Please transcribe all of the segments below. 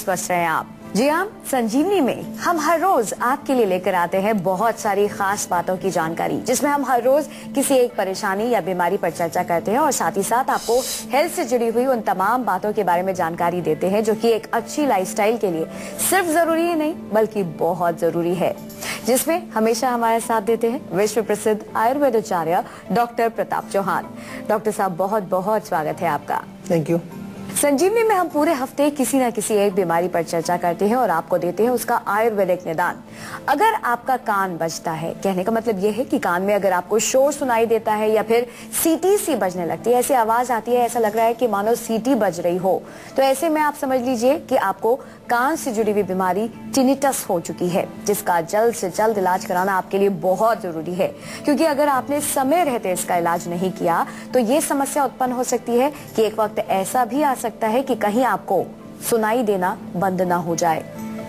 स्वस्थ रहें आप। जी हाँ, संजीवनी में हम हर रोज आपके लिए लेकर आते हैं बहुत सारी खास बातों की जानकारी, जिसमें हम हर रोज किसी एक परेशानी या बीमारी पर चर्चा करते हैं और साथ ही साथ आपको हेल्थ से जुड़ी हुई उन तमाम बातों के बारे में जानकारी देते हैं जो कि एक अच्छी लाइफस्टाइल के लिए सिर्फ जरूरी ही नहीं बल्कि बहुत जरूरी है, जिसमें हमेशा हमारे साथ देते हैं विश्व प्रसिद्ध आयुर्वेदाचार्य डॉक्टर प्रताप चौहान। डॉक्टर साहब, बहुत बहुत स्वागत है आपका। Thank you. संजीवनी में हम पूरे हफ्ते किसी न किसी एक बीमारी पर चर्चा करते हैं और आपको देते हैं उसका आयुर्वेदिक निदान। अगर आपका कान बजता है, कहने का मतलब ये है कि कान में अगर आपको शोर सुनाई देता है या फिर सीटी सी बजने लगती है, ऐसी आवाज आती है, ऐसा लग रहा है कि मानो सीटी बज रही हो, तो ऐसे में आप समझ लीजिए कि आपको कान से जुड़ी हुई बीमारी टिनिटस हो चुकी है, जिसका जल्द से जल्द इलाज कराना आपके लिए बहुत जरूरी है। क्योंकि अगर आपने समय रहते इसका इलाज नहीं किया तो ये समस्या उत्पन्न हो सकती है कि एक वक्त ऐसा भी आ सकता है कि कहीं आपको सुनाई देना बंद ना हो जाए।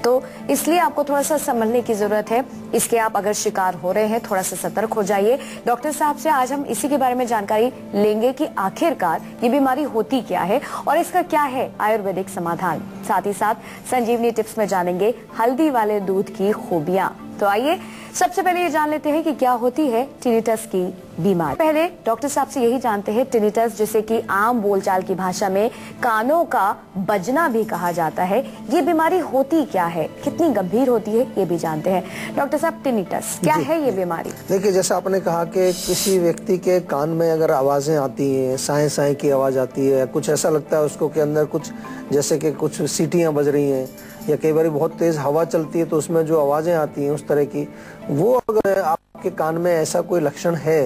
तो इसलिए आपको थोड़ा सा संभलने की जरूरत है। इसके आप अगर शिकार हो रहे हैं, थोड़ा सा सतर्क हो जाइए। डॉक्टर साहब से आज हम इसी के बारे में जानकारी लेंगे कि आखिरकार ये बीमारी होती क्या है और इसका क्या है आयुर्वेदिक समाधान। साथ ही साथ संजीवनी टिप्स में जानेंगे हल्दी वाले दूध की खूबियां। तो आइए सबसे पहले ये जान लेते हैं कि क्या होती है टिनिटस की बीमारी। पहले डॉक्टर साहब से यही जानते हैं, टिनिटस जिसे कि आम बोलचाल की भाषा में कानों का बजना भी कहा जाता है, ये बीमारी होती क्या है, कितनी गंभीर होती है, ये भी जानते हैं। डॉक्टर साहब, टिनिटस क्या है ये बीमारी? देखिए, जैसा आपने कहा कि किसी व्यक्ति के कान में अगर आवाजें आती हैं, साए साए की आवाज आती है, कुछ ऐसा लगता है उसको के अंदर कुछ जैसे कि कुछ सीटियां बज रही हैं, या कई बार बहुत तेज हवा चलती है तो उसमें जो आवाजें आती हैं उस तरह की, वो अगर आपके कान में ऐसा कोई लक्षण है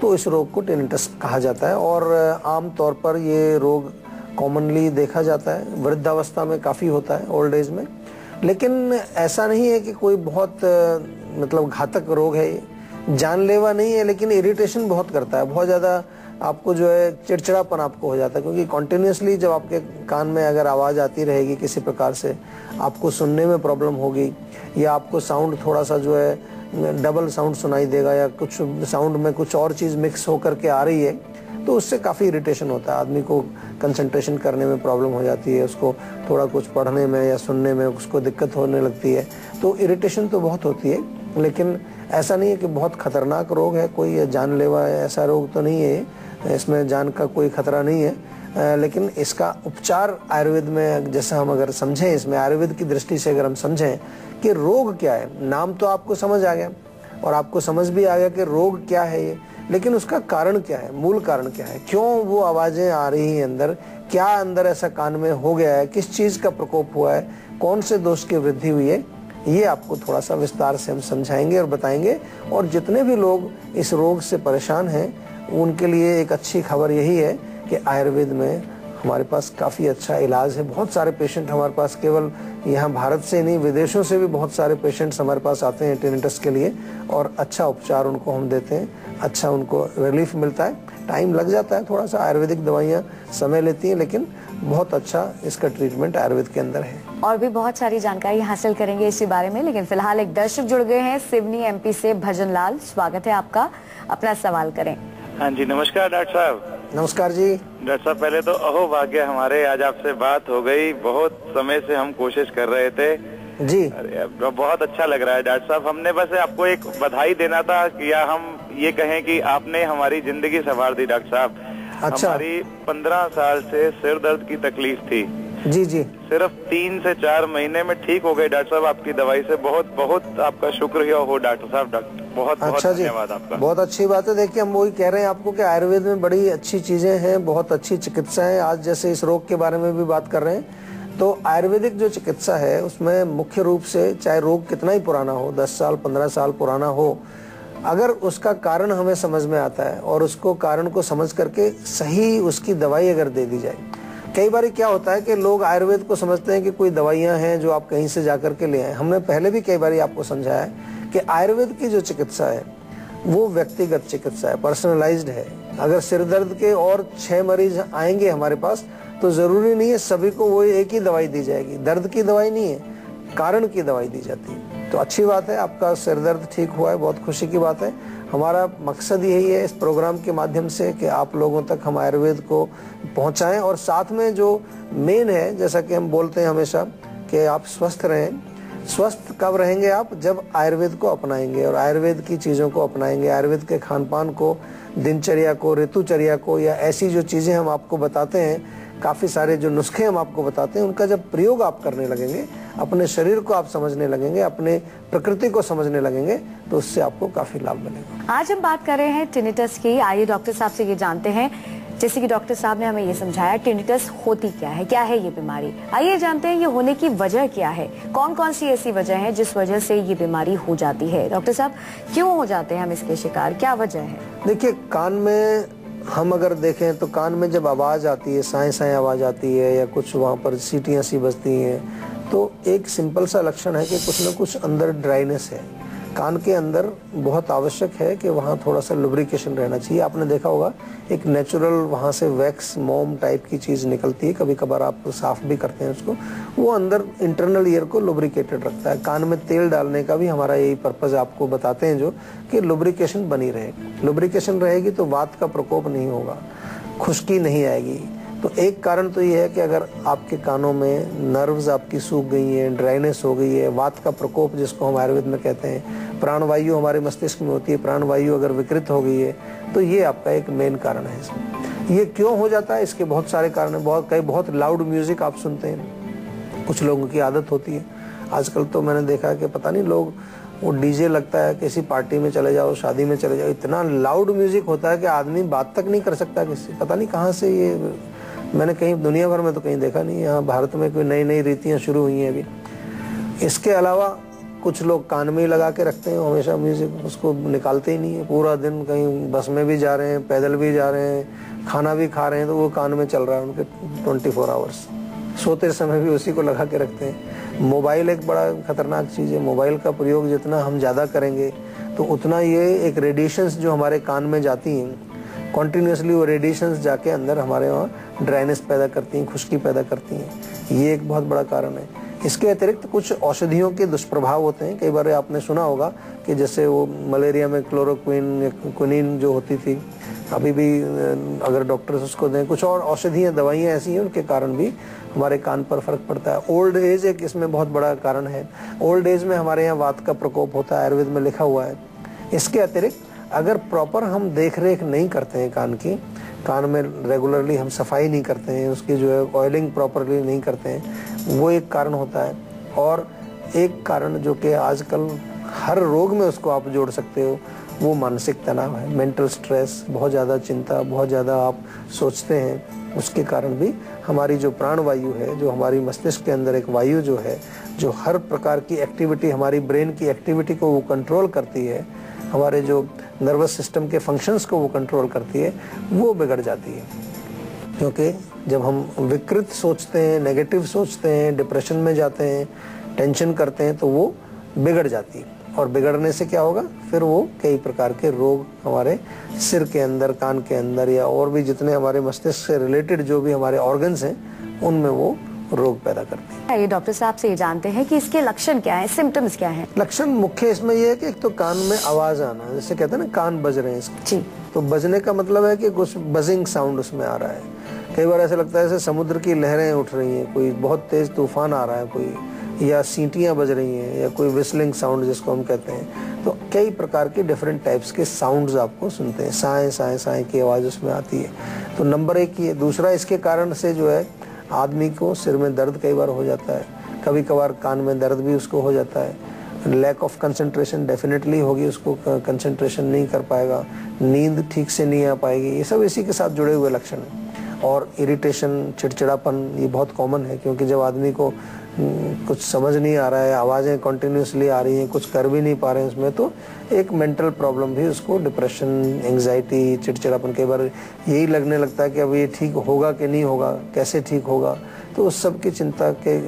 तो इस रोग को टिनिटस कहा जाता है। और आम तौर पर ये रोग कॉमनली देखा जाता है, वृद्धावस्था में काफी होता है, ओल्ड एज में। लेकिन ऐसा नहीं है कि कोई बहुत मतलब घातक रोग है, जानलेवा नहीं है, लेकिन इरिटेशन बहुत करता है, बहुत ज्यादा आपको जो है चिड़चिड़ापन आपको हो जाता है। क्योंकि कॉन्टिन्यूसली जब आपके कान में अगर आवाज आती रहेगी किसी प्रकार से, आपको सुनने में प्रॉब्लम होगी, या आपको साउंड थोड़ा सा जो है डबल साउंड सुनाई देगा, या कुछ साउंड में कुछ और चीज मिक्स होकर के आ रही है, तो उससे काफी इरिटेशन होता है। आदमी को कंसंट्रेशन करने में प्रॉब्लम हो जाती है, उसको थोड़ा कुछ पढ़ने में या सुनने में उसको दिक्कत होने लगती है। तो इरिटेशन तो बहुत होती है, लेकिन ऐसा नहीं है कि बहुत खतरनाक रोग है, कोई जानलेवा ऐसा रोग तो नहीं है, इसमें जान का कोई खतरा नहीं है। लेकिन इसका उपचार आयुर्वेद में जैसा हम अगर समझें, इसमें आयुर्वेद की दृष्टि से अगर हम समझें कि रोग क्या है, नाम तो आपको समझ आ गया और आपको समझ भी आ गया कि रोग क्या है ये, लेकिन उसका कारण क्या है, मूल कारण क्या है, क्यों वो आवाजें आ रही हैं अंदर, क्या अंदर ऐसा कान में हो गया है, किस चीज का प्रकोप हुआ है, कौन से दोष की वृद्धि हुई है, ये आपको थोड़ा सा विस्तार से हम समझाएंगे और बताएंगे। और जितने भी लोग इस रोग से परेशान हैं उनके लिए एक अच्छी खबर यही है कि आयुर्वेद में हमारे पास काफ़ी अच्छा इलाज है। बहुत सारे पेशेंट हमारे पास, केवल यहाँ भारत से नहीं विदेशों से भी बहुत सारे पेशेंट्स हमारे पास आते हैं टिनिटस के लिए, और अच्छा उपचार उनको हम देते हैं, अच्छा उनको रिलीफ मिलता है। टाइम लग जाता है थोड़ा सा, आयुर्वेदिक दवाइयाँ समय लेती हैं, लेकिन बहुत अच्छा इसका ट्रीटमेंट आयुर्वेद के अंदर है। और भी बहुत सारी जानकारी हासिल करेंगे इसी बारे में, लेकिन फिलहाल एक दर्शक जुड़ गए हैं सिवनी एमपी से। भजन लाल, स्वागत है आपका, अपना सवाल करें। हाँ जी, नमस्कार डॉक्टर साहब। नमस्कार जी। डॉक्टर साहब, पहले तो अहो भाग्य हमारे, आज आपसे बात हो गई। बहुत समय से हम कोशिश कर रहे थे जी। अरे बहुत अच्छा लग रहा है डॉक्टर साहब। हमने बस आपको एक बधाई देना था, या हम ये कहें कि आपने हमारी जिंदगी संवार दी डॉक्टर साहब। अच्छा। हमारी 15 साल से सिर दर्द की तकलीफ थी जी जी, सिर्फ 3 से 4 महीने में ठीक हो गई डॉक्टर साहब आपकी दवाई से। बहुत बहुत आपका शुक्रिया हो डॉक्टर साहब। बहुत बहुत धन्यवाद आपका। बहुत अच्छी बात है। देखिए, हम वही कह रहे हैं आपको कि आयुर्वेद में बड़ी अच्छी चीजें हैं, बहुत अच्छी चिकित्सा है। आज जैसे इस रोग के बारे में भी बात कर रहे हैं, तो आयुर्वेदिक जो चिकित्सा है उसमें मुख्य रूप से, चाहे रोग कितना ही पुराना हो, 10 साल 15 साल पुराना हो, अगर उसका कारण हमें समझ में आता है और उसको कारण को समझ करके सही उसकी दवाई अगर दे दी जाए। कई बार क्या होता है कि लोग आयुर्वेद को समझते हैं कि कोई दवाइयां हैं जो आप कहीं से जाकर के ले आए। हमने पहले भी कई बार आपको समझाया है कि आयुर्वेद की जो चिकित्सा है वो व्यक्तिगत चिकित्सा है, पर्सनलाइज्ड है। अगर सिर दर्द के और 6 मरीज आएंगे हमारे पास तो जरूरी नहीं है सभी को वो एक ही दवाई दी जाएगी। दर्द की दवाई नहीं है, कारण की दवाई दी जाती है। तो अच्छी बात है, आपका सिर दर्द ठीक हुआ है, बहुत खुशी की बात है। हमारा मकसद यही है इस प्रोग्राम के माध्यम से कि आप लोगों तक हम आयुर्वेद को पहुंचाएं, और साथ में जो मेन है, जैसा कि हम बोलते हैं हमेशा कि आप स्वस्थ रहें। स्वस्थ कब रहेंगे आप? जब आयुर्वेद को अपनाएंगे और आयुर्वेद की चीज़ों को अपनाएंगे, आयुर्वेद के खान पान को, दिनचर्या को, ऋतुचर्या को, या ऐसी जो चीज़ें हम आपको बताते हैं, काफ़ी सारे जो नुस्खे हम आपको बताते हैं, उनका जब प्रयोग आप करने लगेंगे, अपने शरीर को आप समझने लगेंगे, अपने प्रकृति को समझने लगेंगे, तो उससे आपको काफ़ी लाभ मिलेगा। आज हम बात कर रहे हैं टिनिटस की। आइए डॉक्टर साहब से ये जानते हैं, जैसे कि डॉक्टर साहब ने हमें ये समझाया टिनिटस होती क्या है ये बीमारी। आइए जानते हैं ये होने की वजह क्या है, कौन कौन सी ऐसी वजह है जिस वजह से ये बीमारी हो जाती है। डॉक्टर साहब, क्यों हो जाते हैं हम इसके शिकार, क्या वजह है? देखिए, कान में हम अगर देखें तो कान में जब आवाज़ आती है, साए साए आवाज़ आती है, या कुछ वहाँ पर सीटियाँ सी बजती हैं, तो एक सिंपल सा लक्षण है कि कुछ न कुछ अंदर ड्राइनेस है। कान के अंदर बहुत आवश्यक है कि वहाँ थोड़ा सा लुब्रिकेशन रहना चाहिए। आपने देखा होगा एक नेचुरल वहाँ से वैक्स मोम टाइप की चीज़ निकलती है, कभी कभार आप साफ भी करते हैं उसको, वो अंदर इंटरनल ईयर को लुब्रिकेटेड रखता है। कान में तेल डालने का भी हमारा यही पर्पज़ आपको बताते हैं, जो कि लुब्रिकेशन बनी रहे। लुब्रिकेशन रहेगी तो वात का प्रकोप नहीं होगा, खुश्की नहीं आएगी। तो एक कारण तो ये है कि अगर आपके कानों में नर्व्स आपकी सूख गई हैं, ड्राइनेस हो गई है, वात का प्रकोप जिसको हम आयुर्वेद में कहते हैं, प्राणवायु हमारे मस्तिष्क में होती है, प्राणवायु अगर विकृत हो गई है, तो ये आपका एक मेन कारण है इसमें। ये क्यों हो जाता है? इसके बहुत सारे कारण हैं। बहुत लाउड म्यूजिक आप सुनते हैं, कुछ लोगों की आदत होती है। आजकल तो मैंने देखा है कि पता नहीं लोग, वो डीजे लगता है, किसी पार्टी में चले जाओ, शादी में चले जाओ, इतना लाउड म्यूजिक होता है कि आदमी बात तक नहीं कर सकता किसी। पता नहीं कहाँ से ये, मैंने कहीं दुनिया भर में तो कहीं देखा नहीं, यहाँ भारत में कोई नई नई रीतियाँ शुरू हुई हैं अभी। इसके अलावा कुछ लोग कान में ही लगा के रखते हैं हमेशा म्यूजिक, उसको निकालते ही नहीं है। पूरा दिन कहीं बस में भी जा रहे हैं, पैदल भी जा रहे हैं, खाना भी खा रहे हैं, तो वो कान में चल रहा है उनके 24 आवर्स। सोते समय भी उसी को लगा के रखते हैं। मोबाइल एक बड़ा खतरनाक चीज़ है। मोबाइल का प्रयोग जितना हम ज़्यादा करेंगे तो उतना ये एक रेडिएशंस जो हमारे कान में जाती हैं, कॉन्टीन्यूसली वो रेडिएशंस जाके अंदर हमारे वहाँ ड्राइनेस पैदा करती हैं, खुश्की पैदा करती हैं। ये एक बहुत बड़ा कारण है। इसके अतिरिक्त कुछ औषधियों के दुष्प्रभाव होते हैं। कई बार आपने सुना होगा कि जैसे वो मलेरिया में क्लोरोक्विन या क्विनीन जो होती थी, अभी भी अगर डॉक्टर्स उसको दें, कुछ और औषधियाँ दवाइयाँ ऐसी हैं उनके कारण भी हमारे कान पर फर्क पड़ता है। ओल्ड एज एक इसमें बहुत बड़ा कारण है। ओल्ड एज में हमारे यहाँ वात का प्रकोप होता है, आयुर्वेद में लिखा हुआ है। इसके अतिरिक्त अगर प्रॉपर हम देख रेख नहीं करते हैं कान की, कान में रेगुलरली हम सफाई नहीं करते हैं, उसकी जो है ऑयलिंग प्रॉपरली नहीं करते हैं, वो एक कारण होता है। और एक कारण जो कि आजकल हर रोग में उसको आप जोड़ सकते हो, वो मानसिक तनाव है, मेंटल स्ट्रेस, बहुत ज़्यादा चिंता, बहुत ज़्यादा आप सोचते हैं, उसके कारण भी हमारी जो प्राणवायु है, जो हमारी मस्तिष्क के अंदर एक वायु जो है, जो हर प्रकार की एक्टिविटी, हमारी ब्रेन की एक्टिविटी को वो कंट्रोल करती है, हमारे जो नर्वस सिस्टम के फंक्शंस को वो कंट्रोल करती है, वो बिगड़ जाती है। क्योंकि जब हम विकृत सोचते हैं, नेगेटिव सोचते हैं, डिप्रेशन में जाते हैं, टेंशन करते हैं, तो वो बिगड़ जाती है। और बिगड़ने से क्या होगा? फिर वो कई प्रकार के रोग हमारे सिर के अंदर, कान के अंदर, या और भी जितने हमारे मस्तिष्क से रिलेटेड जो भी हमारे ऑर्गन्स हैं, उनमें वो रोग पैदा करती है। ये डॉक्टर साहब से ये जानते हैं कि इसके लक्षण क्या हैं, सिम्टम्स क्या हैं? लक्षण मुख्य इसमें ये है कि एक तो कान में आवाज आना, जैसे कहते हैं ना कान बज रहे हैं इसके। जी। तो बजने का मतलब है कि कुछ बजिंग साउंड उसमें आ रहा है। कई बार ऐसा लगता है जैसे समुद्र की लहरें उठ रही हैं, कोई बहुत तेज तूफान आ रहा है, कोई, या सीटियाँ बज रही हैं, या कोई विस्लिंग साउंड जिसको हम कहते हैं। तो कई प्रकार के डिफरेंट टाइप्स के साउंड्स आपको सुनते हैं, साए साए साए की आवाज़ उसमें आती है। तो नंबर एक ये। दूसरा, इसके कारण से जो है आदमी को सिर में दर्द कई बार हो जाता है, कभी कभार कान में दर्द भी उसको हो जाता है। लैक ऑफ कंसंट्रेशन डेफिनेटली होगी, उसको कंसंट्रेशन नहीं कर पाएगा, नींद ठीक से नहीं आ पाएगी। ये सब इसी के साथ जुड़े हुए लक्षण हैं। और इरिटेशन, चिड़चिड़ापन, ये बहुत कॉमन है, क्योंकि जब आदमी को कुछ समझ नहीं आ रहा है, आवाज़ें कंटिन्यूसली आ रही हैं, कुछ कर भी नहीं पा रहे हैं उसमें, तो एक मेंटल प्रॉब्लम भी उसको, डिप्रेशन, एंग्जाइटी, चिड़चिड़ापन, कई बार यही लगने लगता है कि अब ये ठीक होगा कि नहीं होगा, कैसे ठीक होगा। तो उस सब की चिंता के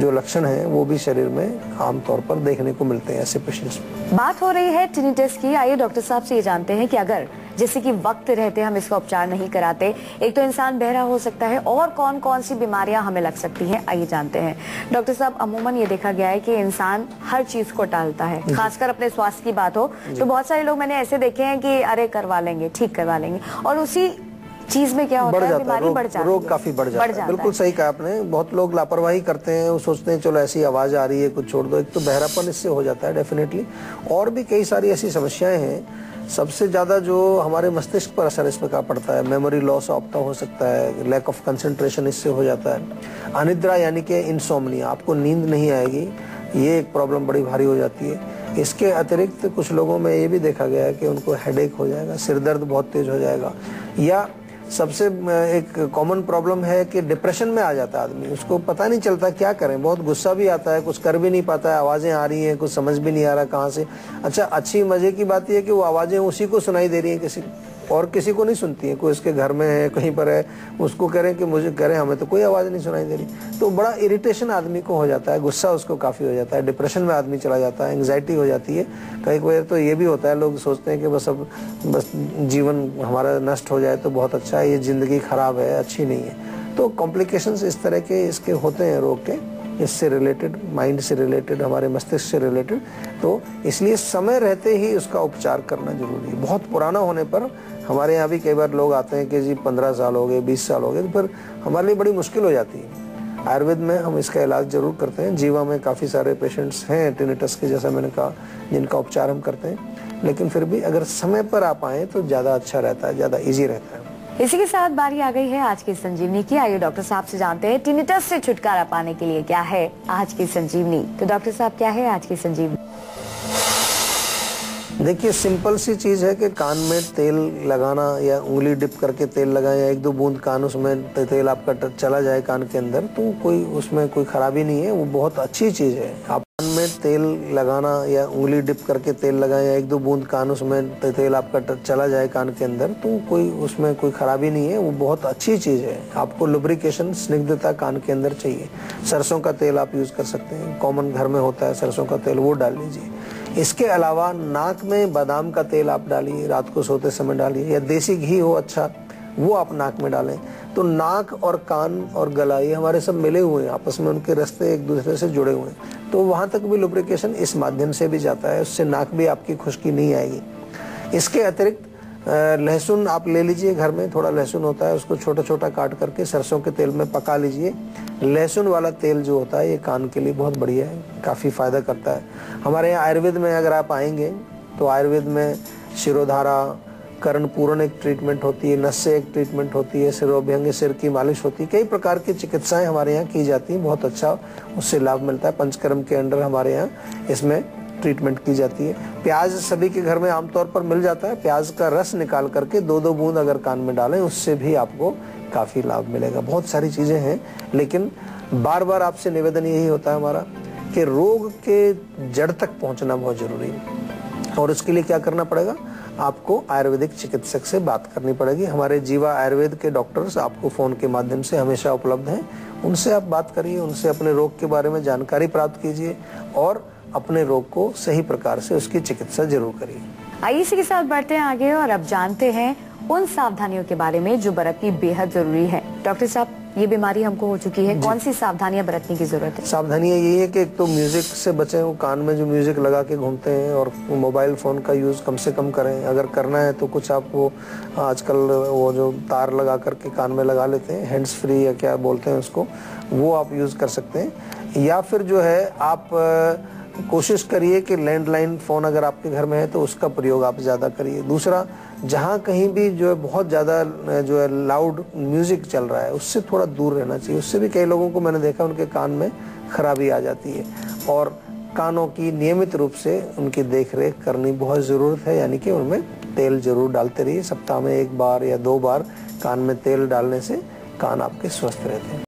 जो लक्षण हैं वो भी शरीर में आमतौर पर देखने को मिलते हैं ऐसे पेशेंट्स में। बात हो रही है टिनिटस की। आइए डॉक्टर साहब से ये जानते हैं कि अगर जैसे कि वक्त रहते हम इसका उपचार नहीं कराते, एक तो इंसान बहरा हो सकता है, और कौन कौन सी बीमारियां हमें लग सकती हैं, आइए जानते हैं। डॉक्टर साहब, अमूमन ये देखा गया है कि इंसान हर चीज को टालता है, खासकर अपने स्वास्थ्य की बात हो तो बहुत सारे लोग मैंने ऐसे देखे हैं कि अरे करवा लेंगे, ठीक करवा लेंगे, और उसी चीज में क्या होता है, बीमारी बढ़ जाती है, रोग काफी बढ़ जाता है। बिल्कुल सही कहा आपने। बहुत लोग लापरवाही करते हैं, वो सोचते हैं चलो ऐसी आवाज आ रही है कुछ छोड़ दो। एक तो बहरापन इससे हो जाता है डेफिनेटली, और भी कई सारी ऐसी समस्याएं हैं। सबसे ज्यादा जो हमारे मस्तिष्क पर असर इसमें का पड़ता है, मेमोरी लॉस आपका हो सकता है, लैक ऑफ कंसंट्रेशन इससे हो जाता है। अनिद्रा यानी कि इंसोम्निया, आपको नींद नहीं आएगी, ये एक प्रॉब्लम बड़ी भारी हो जाती है। इसके अतिरिक्त कुछ लोगों में ये भी देखा गया है कि उनको हेडेक हो जाएगा, सिर दर्द बहुत तेज हो जाएगा, या सबसे एक कॉमन प्रॉब्लम है कि डिप्रेशन में आ जाता है आदमी, उसको पता नहीं चलता क्या करें, बहुत गुस्सा भी आता है, कुछ कर भी नहीं पाता है, आवाजें आ रही हैं, कुछ समझ भी नहीं आ रहा कहाँ से। अच्छा, अच्छी मजे की बात यह है कि वो आवाजें उसी को सुनाई दे रही हैं, किसी और किसी को नहीं सुनती है। कोई उसके घर में है, कहीं पर है, उसको कह रहे हैं कि मुझे कह रहे हैं हमें तो कोई आवाज नहीं सुनाई दे रही। तो बड़ा इरिटेशन आदमी को हो जाता है, गुस्सा उसको काफी हो जाता है, डिप्रेशन में आदमी चला जाता है, एंग्जाइटी हो जाती है। कई बार तो ये भी होता है, लोग सोचते हैं कि बस जीवन हमारा नष्ट हो जाए तो बहुत अच्छा है, ये जिंदगी खराब है, अच्छी नहीं है। तो कॉम्प्लिकेशंस इस तरह के इसके होते हैं रोग के, इससे रिलेटेड, माइंड से रिलेटेड, हमारे मस्तिष्क से रिलेटेड। तो इसलिए समय रहते ही उसका उपचार करना जरूरी है। बहुत पुराना होने पर हमारे यहाँ भी कई बार लोग आते हैं कि जी 15 साल हो गए, 20 साल हो गए, तो फिर हमारे लिए बड़ी मुश्किल हो जाती है। आयुर्वेद में हम इसका इलाज जरूर करते हैं। जीवा में काफ़ी सारे पेशेंट्स हैं टिनिटस के, जैसा मैंने कहा, जिनका उपचार हम करते हैं। लेकिन फिर भी अगर समय पर आप आएँ तो ज़्यादा अच्छा रहता है, ज़्यादा ईजी रहता है। इसी के साथ बारी आ गई है आज की संजीवनी की। आइए डॉक्टर साहब से जानते हैं टिनिटस से छुटकारा पाने के लिए क्या है आज की संजीवनी। तो डॉक्टर साहब, क्या है आज की संजीवनी? देखिए, सिंपल सी चीज है कि कान में तेल लगाना, या उंगली डिप करके तेल लगाएं, या 1-2 बूंद कान उसमें तेल आपका चला जाए कान के अंदर, तो कोई उसमें कोई खराबी नहीं है, वो बहुत अच्छी चीज है। आप कान में तेल लगाना या उंगली डिप करके तेल लगाएं, या 1-2 बूंद कान उसमें तेल आपका चला जाए कान के अंदर, तो कोई उसमें कोई खराबी नहीं है, वो बहुत अच्छी चीज है। आपको लुब्रिकेशन, स्निग्धता कान के अंदर चाहिए। सरसों का तेल आप यूज कर सकते हैं, कॉमन घर में होता है सरसों का तेल, वो डाल लीजिए। इसके अलावा नाक में बादाम का तेल आप डालिए, रात को सोते समय डालिए, या देसी घी हो अच्छा, वो आप नाक में डालें। तो नाक और कान और गला, ये हमारे सब मिले हुए हैं, आपस में उनके रास्ते एक दूसरे से जुड़े हुए हैं, तो वहां तक भी लुब्रिकेशन इस माध्यम से भी जाता है, उससे नाक भी आपकी खुश्की नहीं आएगी। इसके अतिरिक्त लहसुन आप ले लीजिए, घर में थोड़ा लहसुन होता है, उसको छोटा छोटा काट करके सरसों के तेल में पका लीजिए। लहसुन वाला तेल जो होता है ये कान के लिए बहुत बढ़िया है, काफ़ी फायदा करता है। हमारे यहाँ आयुर्वेद में अगर आप आएंगे तो आयुर्वेद में शिरोधारा, कर्णपूरण एक ट्रीटमेंट होती है, नस्य एक ट्रीटमेंट होती है, सिरोभ्यंग, सिर की मालिश होती है, कई प्रकार की चिकित्साएं हमारे यहाँ की जाती हैं, बहुत अच्छा उससे लाभ मिलता है। पंचकर्म के अंडर हमारे यहाँ इसमें ट्रीटमेंट की जाती है। प्याज सभी के घर में आमतौर पर मिल जाता है, प्याज का रस निकाल करके 2-2 बूंद अगर कान में डालें, उससे भी आपको काफी लाभ मिलेगा। बहुत सारी चीजें हैं, लेकिन बार बार आपसे निवेदन यही होता है हमारा कि रोग के जड़ तक पहुंचना बहुत जरूरी है, और उसके लिए क्या करना पड़ेगा, आपको आयुर्वेदिक चिकित्सक से बात करनी पड़ेगी। हमारे जीवा आयुर्वेद के डॉक्टर्स आपको फोन के माध्यम से हमेशा उपलब्ध हैं, उनसे आप बात करिए, उनसे अपने रोग के बारे में जानकारी प्राप्त कीजिए और अपने रोग को सही प्रकार से उसकी चिकित्सा जरूर करिए। आइए इसी के साथ बढ़ते हैं आगे और अब जानते हैं उन सावधानियों के बारे में जो बरतनी बेहद जरूरी है। डॉक्टर साहब, ये बीमारी हमको हो चुकी है, कौन सी सावधानियां बरतने की जरूरत है? सावधानियां यही है कि एक तो म्यूजिक से बचें, वो कान में जो म्यूजिक लगा के घूमते हैं, और मोबाइल फोन का यूज कम से कम करें। अगर करना है तो कुछ आप वो आजकल वो जो तार लगा करके कान में लगा लेते हैं, हैंड्स फ्री या क्या बोलते हैं उसको, वो आप यूज कर सकते हैं। या फिर जो है आप कोशिश करिए कि लैंडलाइन फोन अगर आपके घर में है तो उसका प्रयोग आप ज्यादा करिए। दूसरा, जहाँ कहीं भी जो है बहुत ज्यादा जो है लाउड म्यूजिक चल रहा है, उससे थोड़ा दूर रहना चाहिए। उससे भी कई लोगों को मैंने देखा उनके कान में खराबी आ जाती है, और कानों की नियमित रूप से उनकी देखरेख करनी बहुत जरूरत है, यानी कि उनमें तेल जरूर डालते रहिए। सप्ताह में 1 बार या 2 बार कान में तेल डालने से कान आपके स्वस्थ रहते हैं।